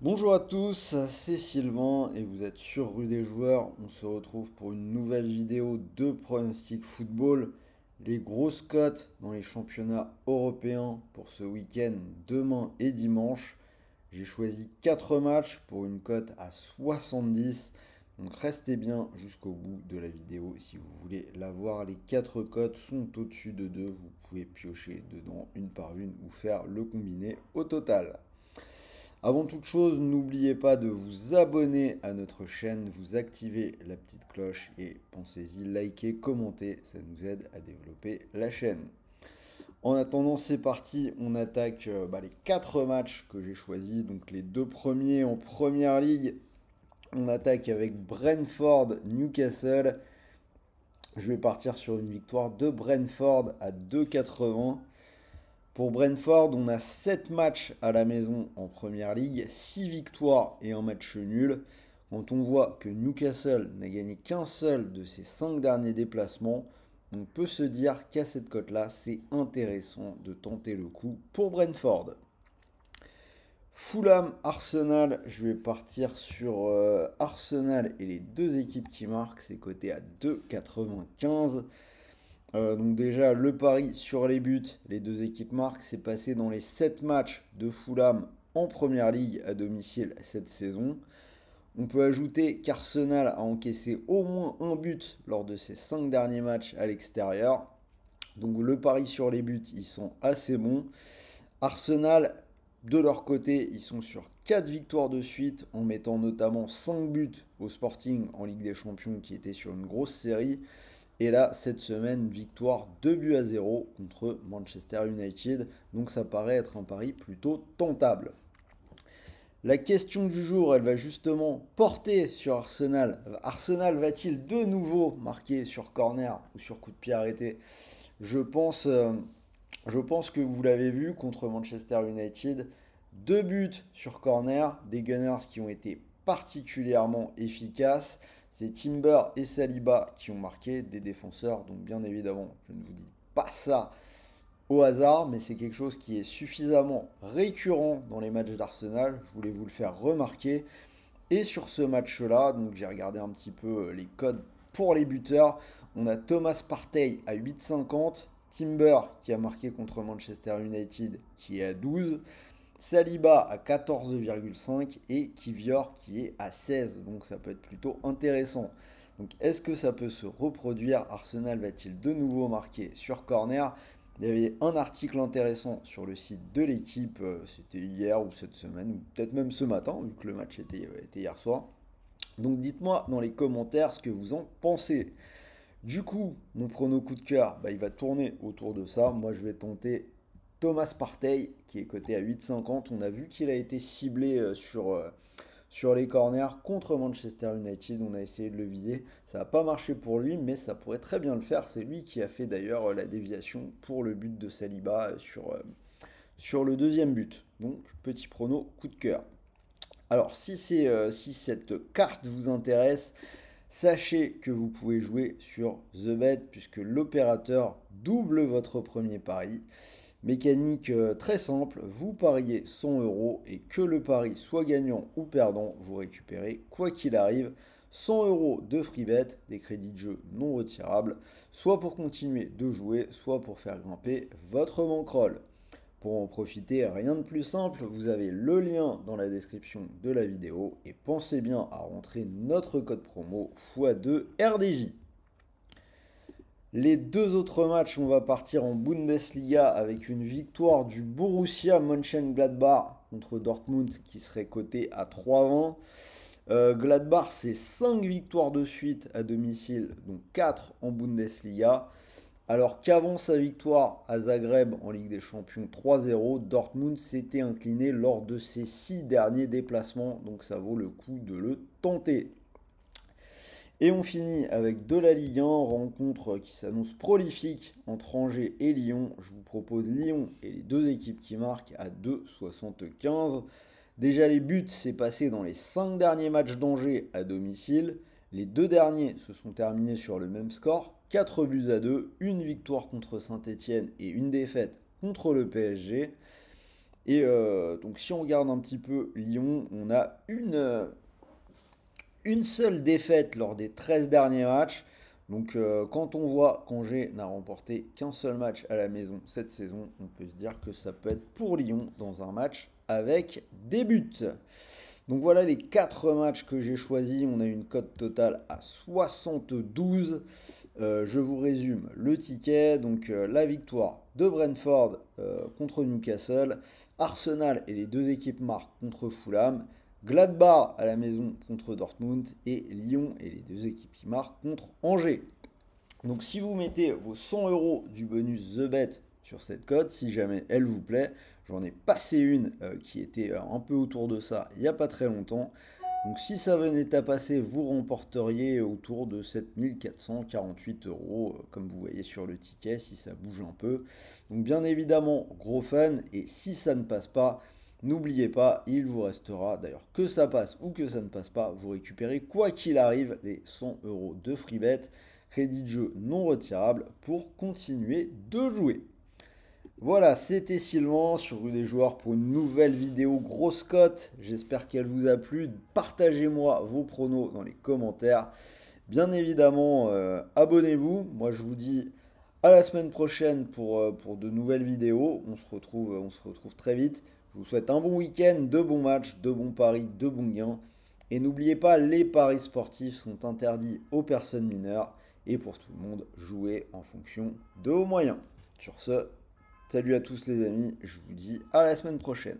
Bonjour à tous, c'est Sylvain et vous êtes sur Rue des Joueurs. On se retrouve pour une nouvelle vidéo de pronostic football. Les grosses cotes dans les championnats européens pour ce week-end, demain et dimanche. J'ai choisi 4 matchs pour une cote à 70. Donc restez bien jusqu'au bout de la vidéo si vous voulez la voir. Les 4 cotes sont au-dessus de 2. Vous pouvez piocher dedans une par une ou faire le combiné au total. Avant toute chose, n'oubliez pas de vous abonner à notre chaîne, vous activez la petite cloche et pensez-y, likez, commentez, ça nous aide à développer la chaîne. En attendant, c'est parti, on attaque les 4 matchs que j'ai choisis, donc les deux premiers en première ligue. On attaque avec Brentford, Newcastle. Je vais partir sur une victoire de Brentford à 2,80. Pour Brentford, on a 7 matchs à la maison en première ligue, 6 victoires et un match nul. Quand on voit que Newcastle n'a gagné qu'un seul de ses 5 derniers déplacements, on peut se dire qu'à cette cote-là, c'est intéressant de tenter le coup pour Brentford. Fulham, Arsenal, je vais partir sur Arsenal et les deux équipes qui marquent, c'est coté à 2,95. Donc déjà, le pari sur les buts, les deux équipes marquent, c'est passé dans les 7 matchs de Fulham en Première Ligue à domicile cette saison. On peut ajouter qu'Arsenal a encaissé au moins un but lors de ses 5 derniers matchs à l'extérieur. Donc le pari sur les buts, ils sont assez bons. Arsenal, de leur côté, ils sont sur 4 victoires de suite en mettant notamment 5 buts au Sporting en Ligue des Champions qui était sur une grosse série. Et là, cette semaine, victoire 2-0 contre Manchester United. Donc ça paraît être un pari plutôt tentable. La question du jour, elle va justement porter sur Arsenal. Arsenal va-t-il de nouveau marquer sur corner ou sur coup de pied arrêté? Je pense, euh, je pense que vous l'avez vu contre Manchester United. Deux buts sur corner, des Gunners qui ont été particulièrement efficaces. C'est Timber et Saliba qui ont marqué des défenseurs. Donc bien évidemment, je ne vous dis pas ça au hasard, mais c'est quelque chose qui est suffisamment récurrent dans les matchs d'Arsenal. Je voulais vous le faire remarquer. Et sur ce match-là, donc j'ai regardé un petit peu les codes pour les buteurs. On a Thomas Partey à 8,50, Timber qui a marqué contre Manchester United qui est à 12, Saliba à 14,5 et Kivior qui est à 16. Donc ça peut être plutôt intéressant. Donc est-ce que ça peut se reproduire? Arsenal va-t-il de nouveau marquer sur corner? Il y avait un article intéressant sur le site de l'équipe, c'était hier ou cette semaine, ou peut-être même ce matin, vu que le match était hier soir. Donc dites-moi dans les commentaires ce que vous en pensez. Du coup, mon prono coup de cœur, il va tourner autour de ça. Moi, je vais tenter Thomas Partey, qui est coté à 8,50. On a vu qu'il a été ciblé sur les corners contre Manchester United. On a essayé de le viser. Ça n'a pas marché pour lui, mais ça pourrait très bien le faire. C'est lui qui a fait d'ailleurs la déviation pour le but de Saliba sur le deuxième but. Donc, petit prono coup de cœur. Alors, si cette carte vous intéresse, sachez que vous pouvez jouer sur The Bet puisque l'opérateur double votre premier pari. Mécanique très simple, vous pariez 100 euros et que le pari soit gagnant ou perdant, vous récupérez quoi qu'il arrive 100 euros de free bet, des crédits de jeu non retirables, soit pour continuer de jouer, soit pour faire grimper votre bankroll. Pour en profiter, rien de plus simple, vous avez le lien dans la description de la vidéo et pensez bien à rentrer notre code promo x2 RDJ. Les deux autres matchs, on va partir en Bundesliga avec une victoire du Borussia Mönchengladbach contre Dortmund qui serait coté à 3,20. Gladbach, c'est 5 victoires de suite à domicile, donc 4 en Bundesliga. Alors qu'avant sa victoire à Zagreb en Ligue des Champions 3-0, Dortmund s'était incliné lors de ses 6 derniers déplacements, donc ça vaut le coup de le tenter. Et on finit avec de la Ligue 1, rencontre qui s'annonce prolifique entre Angers et Lyon. Je vous propose Lyon et les deux équipes qui marquent à 2,75. Déjà les buts, c'est passé dans les 5 derniers matchs d'Angers à domicile. Les deux derniers se sont terminés sur le même score, 4 buts à 2, une victoire contre Saint-Etienne et une défaite contre le PSG. Et donc si on regarde un petit peu Lyon, on a une seule défaite lors des 13 derniers matchs. Donc quand on voit qu'Angers n'a remporté qu'un seul match à la maison cette saison, on peut se dire que ça peut être pour Lyon dans un match avec des buts. Donc voilà les 4 matchs que j'ai choisis. On a une cote totale à 72. Je vous résume le ticket. Donc la victoire de Brentford contre Newcastle. Arsenal et les deux équipes marquent contre Fulham. Gladbach à la maison contre Dortmund. Et Lyon et les deux équipes qui marquent contre Angers. Donc si vous mettez vos 100 euros du bonus The Bet sur cette cote, si jamais elle vous plaît, j'en ai passé une qui était un peu autour de ça il n'y a pas très longtemps. Donc si ça venait à passer, vous remporteriez autour de 7448 euros, comme vous voyez sur le ticket, si ça bouge un peu. Donc bien évidemment, gros fun, et si ça ne passe pas, n'oubliez pas, il vous restera, d'ailleurs que ça passe ou que ça ne passe pas, vous récupérez quoi qu'il arrive les 100 euros de free bet, crédit de jeu non retirable pour continuer de jouer. Voilà, c'était Sylvain sur Rue des Joueurs pour une nouvelle vidéo grosse cote. J'espère qu'elle vous a plu. Partagez-moi vos pronos dans les commentaires. Bien évidemment, abonnez-vous. Moi, je vous dis à la semaine prochaine pour de nouvelles vidéos. On se retrouve très vite. Je vous souhaite un bon week-end, de bons matchs, de bons paris, de bons gains. Et n'oubliez pas, les paris sportifs sont interdits aux personnes mineures. Et pour tout le monde, jouez en fonction de vos moyens. Sur ce, salut à tous les amis, je vous dis à la semaine prochaine.